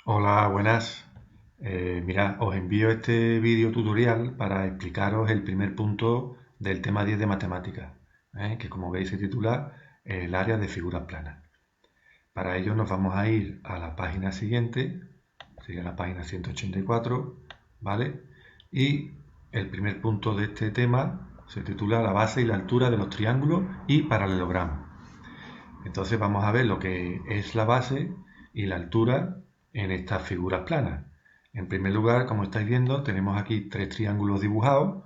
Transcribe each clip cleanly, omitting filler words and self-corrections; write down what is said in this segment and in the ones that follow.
Hola, buenas. Mirad, os envío este vídeo tutorial para explicaros el primer punto del tema 10 de matemáticas, que como veis se titula el área de figuras planas. Para ello nos vamos a ir a la página siguiente, sería la página 184, ¿vale? Y el primer punto de este tema se titula la base y la altura de los triángulos y paralelogramos. Entonces vamos a ver lo que es la base y la altura en estas figuras planas. En primer lugar, como estáis viendo, tenemos aquí tres triángulos dibujados,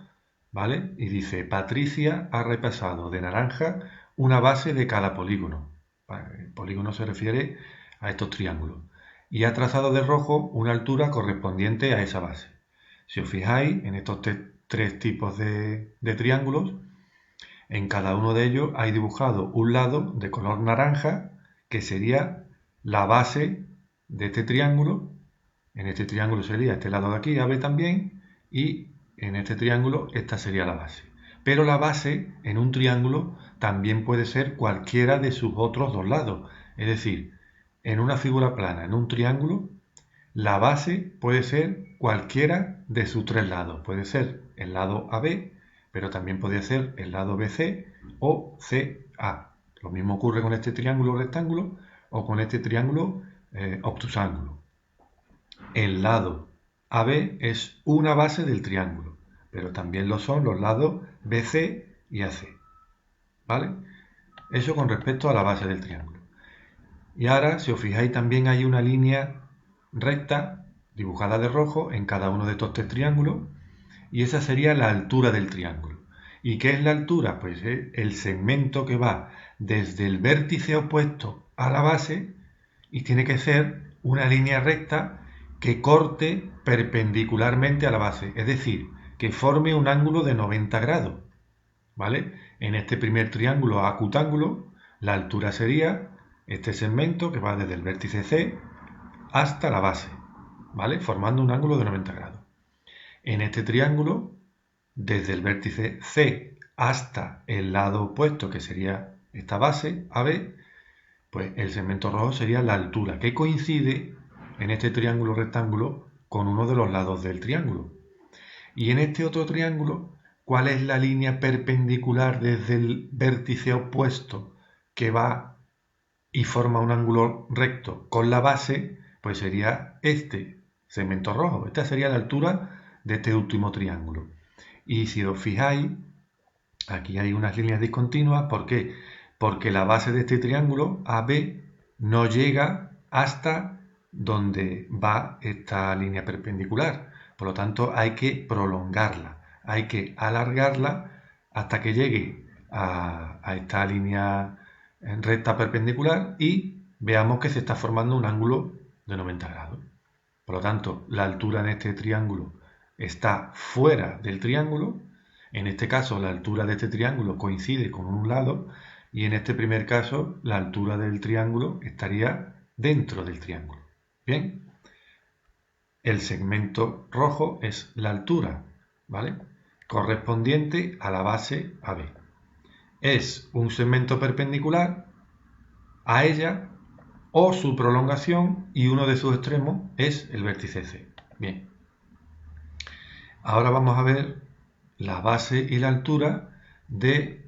¿vale? Y dice, Patricia ha repasado de naranja una base de cada polígono. El polígono se refiere a estos triángulos. Y ha trazado de rojo una altura correspondiente a esa base. Si os fijáis, en estos tres tipos de triángulos, en cada uno de ellos hay dibujado un lado de color naranja, que sería la base de este triángulo. En este triángulo sería este lado de aquí, AB también, y en este triángulo esta sería la base. Pero la base en un triángulo también puede ser cualquiera de sus otros dos lados. Es decir, en una figura plana, en un triángulo, la base puede ser cualquiera de sus tres lados. Puede ser el lado AB, pero también puede ser el lado BC o CA. Lo mismo ocurre con este triángulo rectángulo o con este triángulo obtusángulo. El lado AB es una base del triángulo, pero también lo son los lados BC y AC. ¿Vale? Eso con respecto a la base del triángulo. Y ahora, si os fijáis, también hay una línea recta dibujada de rojo en cada uno de estos tres triángulos, y esa sería la altura del triángulo. ¿Y qué es la altura? Pues es el segmento que va desde el vértice opuesto a la base y tiene que ser una línea recta que corte perpendicularmente a la base, es decir, que forme un ángulo de 90 grados. ¿Vale? En este primer triángulo acutángulo, la altura sería este segmento que va desde el vértice C hasta la base, ¿vale? Formando un ángulo de 90 grados. En este triángulo, desde el vértice C hasta el lado opuesto, que sería esta base, AB, pues el segmento rojo sería la altura, que coincide en este triángulo rectángulo con uno de los lados del triángulo. Y en este otro triángulo, ¿cuál es la línea perpendicular desde el vértice opuesto que va y forma un ángulo recto con la base? Pues sería este segmento rojo. Esta sería la altura de este último triángulo. Y si os fijáis, aquí hay unas líneas discontinuas. ¿Por qué? Porque la base de este triángulo AB no llega hasta donde va esta línea perpendicular. Por lo tanto, hay que prolongarla, hay que alargarla hasta que llegue a esta línea recta perpendicular y veamos que se está formando un ángulo de 90 grados. Por lo tanto, la altura en este triángulo está fuera del triángulo. En este caso, la altura de este triángulo coincide con un lado y en este primer caso, la altura del triángulo estaría dentro del triángulo. Bien, el segmento rojo es la altura, ¿vale? Correspondiente a la base AB. Es un segmento perpendicular a ella o su prolongación y uno de sus extremos es el vértice C. Bien, ahora vamos a ver la base y la altura de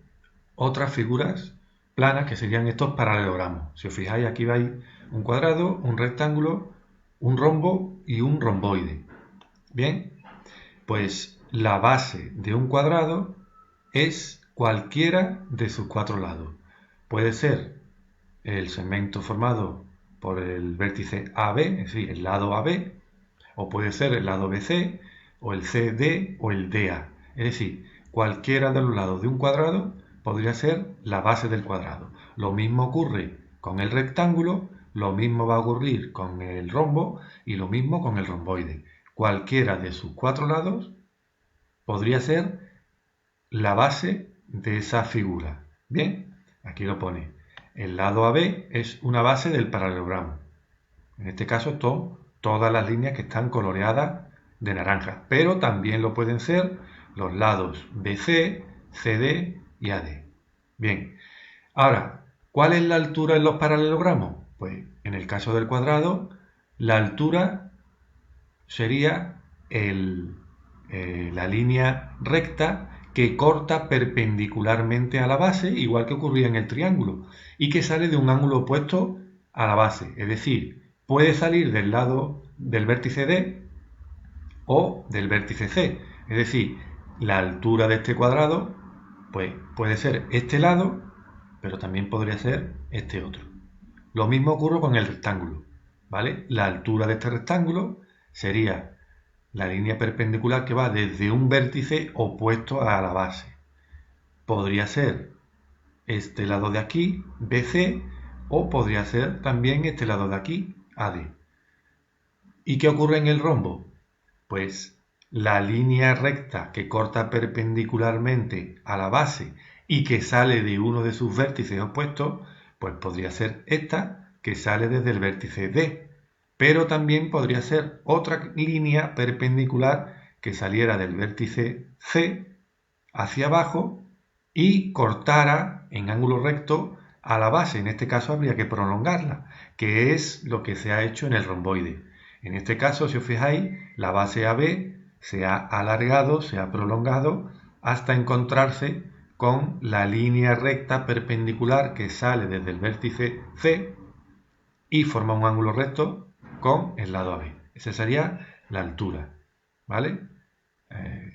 otras figuras planas que serían estos paralelogramos. Si os fijáis, aquí veis un cuadrado, un rectángulo, un rombo y un romboide. Bien, pues la base de un cuadrado es cualquiera de sus cuatro lados. Puede ser el segmento formado por el vértice AB, es decir, el lado AB, o puede ser el lado BC, o el CD o el DA. Es decir, cualquiera de los lados de un cuadrado podría ser la base del cuadrado. Lo mismo ocurre con el rectángulo, lo mismo va a ocurrir con el rombo y lo mismo con el romboide. Cualquiera de sus cuatro lados podría ser la base de esa figura. Bien, aquí lo pone. El lado AB es una base del paralelogramo. En este caso son todas las líneas que están coloreadas de naranja, pero también lo pueden ser los lados BC, CD y AD. Bien, ahora, ¿cuál es la altura en los paralelogramos? Pues en el caso del cuadrado, La altura sería la línea recta que corta perpendicularmente a la base, igual que ocurría en el triángulo, y que sale de un ángulo opuesto a la base. Es decir, puede salir del lado del vértice D o del vértice C. Es decir, la altura de este cuadrado pues, puede ser este lado, pero también podría ser este otro. Lo mismo ocurre con el rectángulo, ¿vale? La altura de este rectángulo sería la línea perpendicular que va desde un vértice opuesto a la base. Podría ser este lado de aquí, BC, o podría ser también este lado de aquí, AD. ¿Y qué ocurre en el rombo? Pues la línea recta que corta perpendicularmente a la base y que sale de uno de sus vértices opuestos, pues podría ser esta que sale desde el vértice D, pero también podría ser otra línea perpendicular que saliera del vértice C hacia abajo y cortara en ángulo recto a la base. En este caso habría que prolongarla, que es lo que se ha hecho en el romboide. En este caso, si os fijáis, la base AB se ha alargado, se ha prolongado hasta encontrarse con la línea recta perpendicular que sale desde el vértice C y forma un ángulo recto con el lado AB. Esa sería la altura, ¿vale?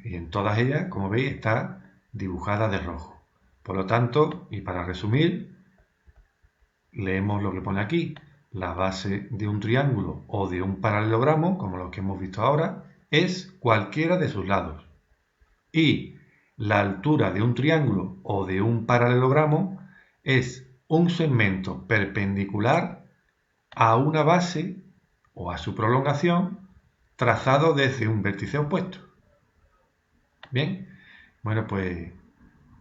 Y en todas ellas, como veis, está dibujada de rojo. Por lo tanto, y para resumir, leemos lo que pone aquí. La base de un triángulo o de un paralelogramo, como los que hemos visto ahora, es cualquiera de sus lados. Y la altura de un triángulo o de un paralelogramo es un segmento perpendicular a una base o a su prolongación trazado desde un vértice opuesto. Bien, bueno, pues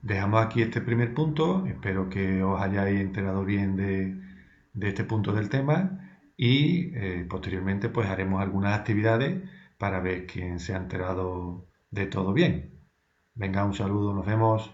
dejamos aquí este primer punto. Espero que os hayáis enterado bien de este punto del tema y posteriormente pues haremos algunas actividades para ver quién se ha enterado de todo bien. Venga, un saludo, nos vemos.